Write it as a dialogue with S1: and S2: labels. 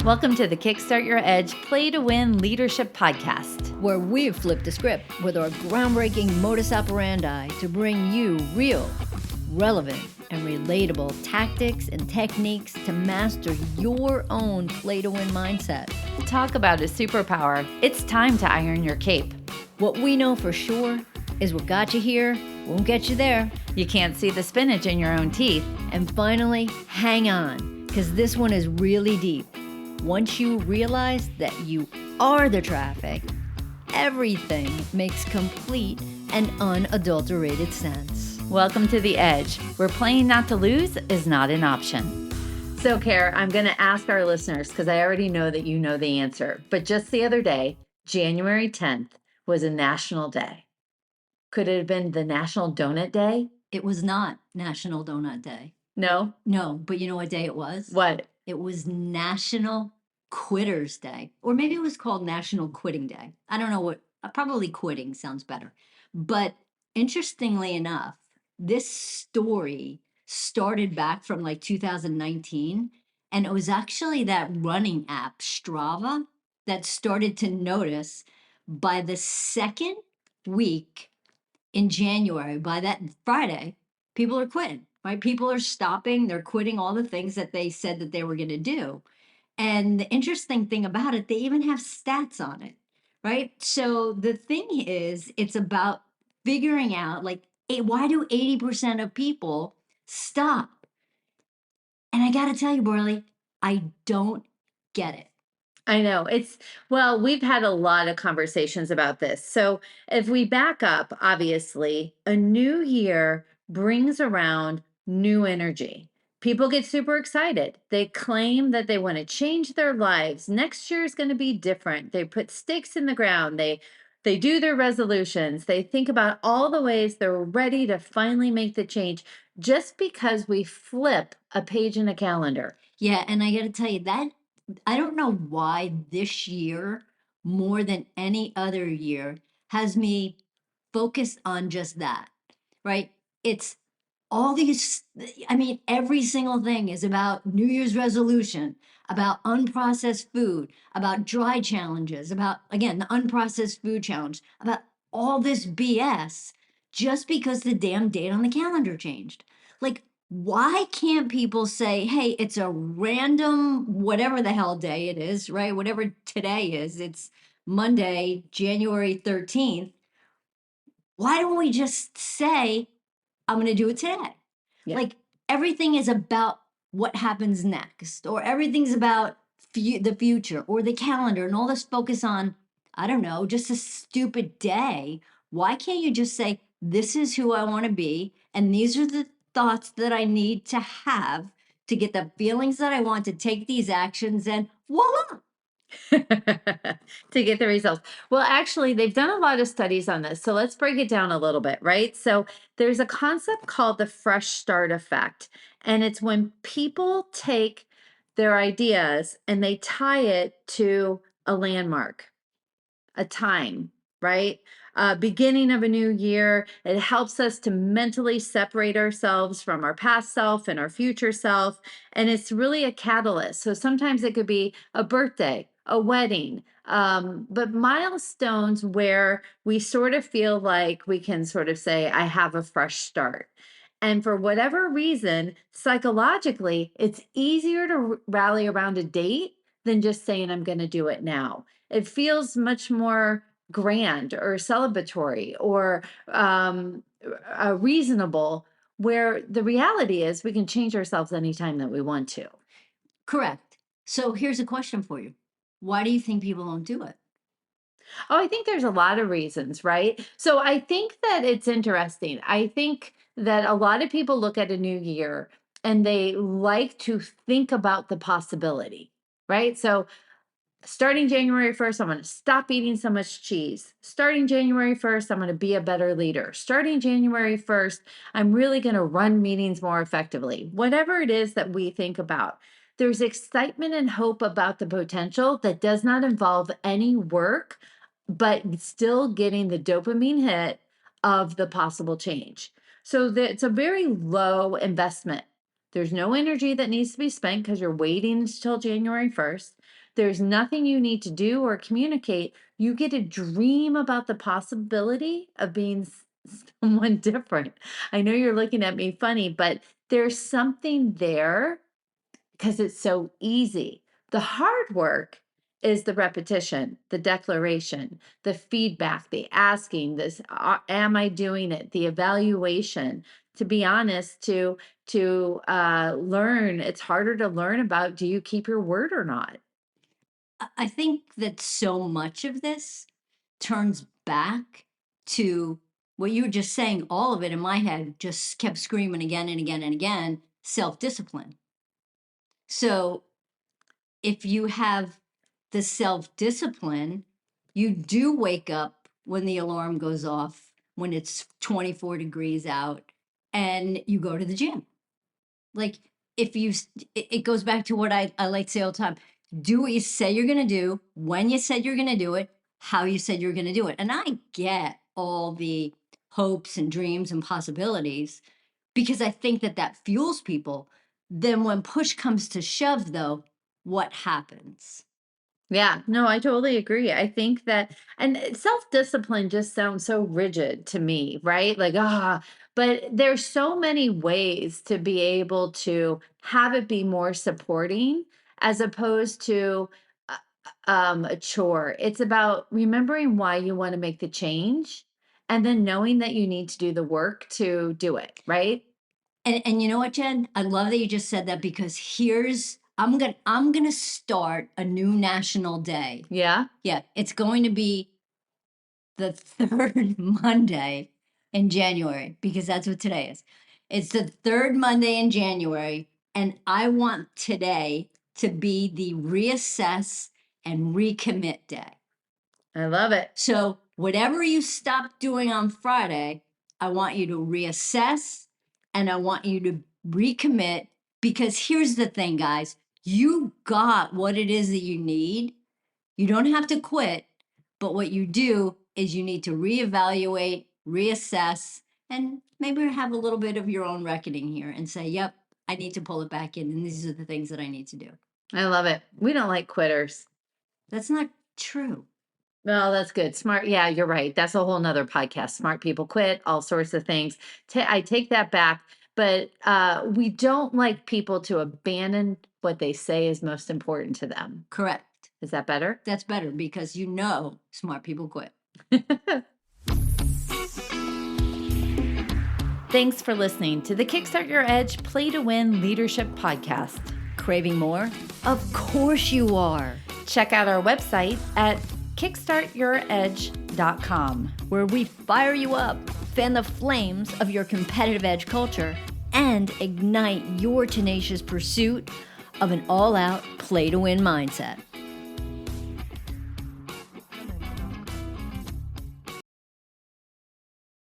S1: Welcome to the Kickstart Your Edge Play to Win Leadership Podcast,
S2: where we've flipped the script with our groundbreaking modus operandi to bring you real, relevant, and relatable tactics and techniques to master your own play to win mindset.
S1: Talk about a superpower. It's time to iron your cape.
S2: What we know for sure is what got you here won't get you there.
S1: You can't see the spinach in your own teeth.
S2: And finally, hang on, because this one is really deep. Once you realize that you are the traffic, everything makes complete and unadulterated sense.
S1: Welcome to the Edge, where playing not to lose is not an option. So, Kara, I'm going to ask our listeners, because I already know that you know the answer, but just the other day, January 10th, was a national day. Could it have been the National Donut Day?
S2: It was not National Donut Day.
S1: No?
S2: No, but you know what day it was?
S1: What?
S2: It was National Quitters Day. Or maybe it was called National Quitting Day. I don't know what, probably quitting sounds better. But interestingly enough, this story started back from like 2019. And it was actually that running app, Strava, that started to notice by the second week in January, by that Friday, people are quitting. Right? People are stopping, they're quitting all the things that they said that they were going to do. And the interesting thing about it, they even have stats on it, right? So the thing is, it's about figuring out like, why do 80% of people stop? And I got to tell you, Borley, I don't get it.
S1: I know. Well, we've had a lot of conversations about this. So if we back up, obviously, a new year brings around new energy. People get super excited. They claim that they want to change their lives. Next year is going to be different. They put stakes in the ground. They do their resolutions. They think about all the ways they're ready to finally make the change just because we flip a page in a calendar.
S2: Yeah, and I got to tell you that I don't know why this year, more than any other year, has me focused on just that, right? It's all these, every single thing is about New Year's resolution, about unprocessed food, about dry challenges, about, again, the unprocessed food challenge, about all this BS just because the damn date on the calendar changed. Like, why can't people say, hey, it's a random, whatever the hell day it is, right? Whatever today is, it's Monday, January 13th. Why don't we just say, I'm going to do it today? Yeah. Like everything is about what happens next, or everything's about the future or the calendar, and all this focus on, I don't know, just a stupid day. Why can't you just say, this is who I want to be, and these are the thoughts that I need to have to get the feelings that I want to take these actions, and voila.
S1: To get the results. Well, actually, they've done a lot of studies on this. So let's break it down a little bit, right? So there's a concept called the fresh start effect. And it's when people take their ideas and they tie it to a landmark, a time, right? Beginning of a new year. It helps us to mentally separate ourselves from our past self and our future self. And it's really a catalyst. So sometimes it could be a birthday, a wedding, but milestones where we sort of feel like we can sort of say, I have a fresh start. And for whatever reason, psychologically, it's easier to rally around a date than just saying, I'm going to do it now. It feels much more grand or celebratory or reasonable, where the reality is we can change ourselves anytime that we want to.
S2: Correct. So here's a question for you. Why do you think people don't do it?
S1: Oh, I think there's a lot of reasons, right? So I think that it's interesting. I think that a lot of people look at a new year and they like to think about the possibility, right? So starting January 1st, I'm going to stop eating so much cheese. Starting January 1st, I'm going to be a better leader. Starting January 1st, I'm really going to run meetings more effectively. Whatever it is that we think about, there's excitement and hope about the potential that does not involve any work, but still getting the dopamine hit of the possible change. So it's a very low investment There's no energy that needs to be spent because you're waiting until January 1st. There's nothing you need to do or communicate. You get to dream about the possibility of being someone different. I know you're looking at me funny, but there's something there because it's so easy. The hard work is the repetition, the declaration, the feedback, the asking, this am I doing it, the evaluation. To be honest, to learn, it's harder to learn about do you keep your word or not?
S2: I think that so much of this turns back to what you were just saying. All of it in my head just kept screaming again and again and again, self-discipline. So if you have the self-discipline, you do wake up when the alarm goes off, when it's 24 degrees out, and you go to the gym. Like, if you it goes back to what I like to say all the time. Do what you say you're gonna do, when you said you're gonna do it, how you said you're gonna do it. And I get all the hopes and dreams and possibilities because I think that that fuels people. Then when push comes to shove, though, what happens?
S1: Yeah, no, I totally agree. I think that, and self-discipline just sounds so rigid to me, right? Like, but there's so many ways to be able to have it be more supporting as opposed to a chore. It's about remembering why you want to make the change and then knowing that you need to do the work to do it, right?
S2: And you know what, Jen? I love that you just said that because here's I'm gonna start a new national day.
S1: Yeah.
S2: Yeah, it's going to be the third Monday in January because that's what today is. It's the third Monday in January, and I want today to be the reassess and recommit day.
S1: I love it.
S2: So, whatever you stopped doing on Friday, I want you to reassess and I want you to recommit because here's the thing, guys, you got what it is that you need. You don't have to quit, but what you do is you need to reevaluate, reassess, and maybe have a little bit of your own reckoning here and say, yep, I need to pull it back in. And these are the things that I need to do.
S1: I love it. We don't like quitters.
S2: That's not true.
S1: Well, that's good. Smart. Yeah, you're right. That's a whole nother podcast. Smart people quit, all sorts of things. I take that back, but we don't like people to abandon what they say is most important to them.
S2: Correct.
S1: Is that better?
S2: That's better because you know smart people quit.
S1: Thanks for listening to the Kickstart Your Edge Play to Win Leadership Podcast.
S2: Craving more? Of course you are.
S1: Check out our website at kickstartyouredge.com,
S2: where we fire you up, fan the flames of your competitive edge culture, and ignite your tenacious pursuit of an all-out play-to-win mindset.